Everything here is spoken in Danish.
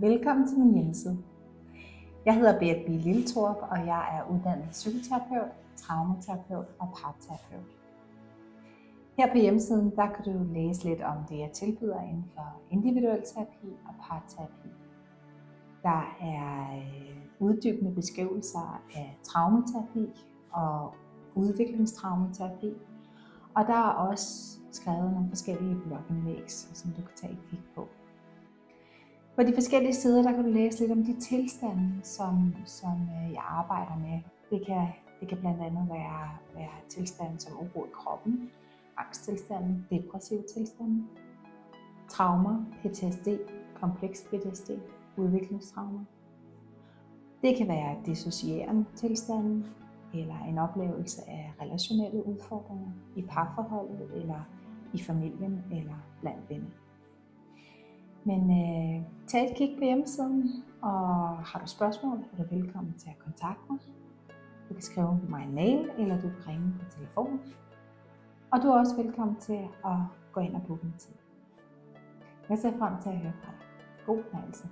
Velkommen til min hjemmeside. Jeg hedder Berit Bie Lilletorp, og jeg er uddannet psykoterapeut, traumaterapeut og parterapeut. Her på hjemmesiden der kan du læse lidt om det, jeg tilbyder inden for individuel terapi og parterapi. Der er uddybende beskrivelser af traumaterapi og udviklingstraumaterapi. Og der er også skrevet nogle forskellige blogindlæg, som du kan tage et kig på. På de forskellige sider der kan du læse lidt om de tilstande, som jeg arbejder med. Det kan blandt andet være tilstande som uro i kroppen, angsttilstande, depressive tilstande, traumer, PTSD, kompleks PTSD, udviklingstraumer. Det kan være dissocierende tilstande eller en oplevelse af relationelle udfordringer i parforholdet eller i familien eller blandt venner. Men tag et kig på hjemmesiden, og har du spørgsmål, er du velkommen til at kontakte mig. Du kan skrive på mig en mail, eller du kan ringe på telefon. Og du er også velkommen til at gå ind og booke en tid. Jeg ser frem til at høre fra dig. God fornøjelse.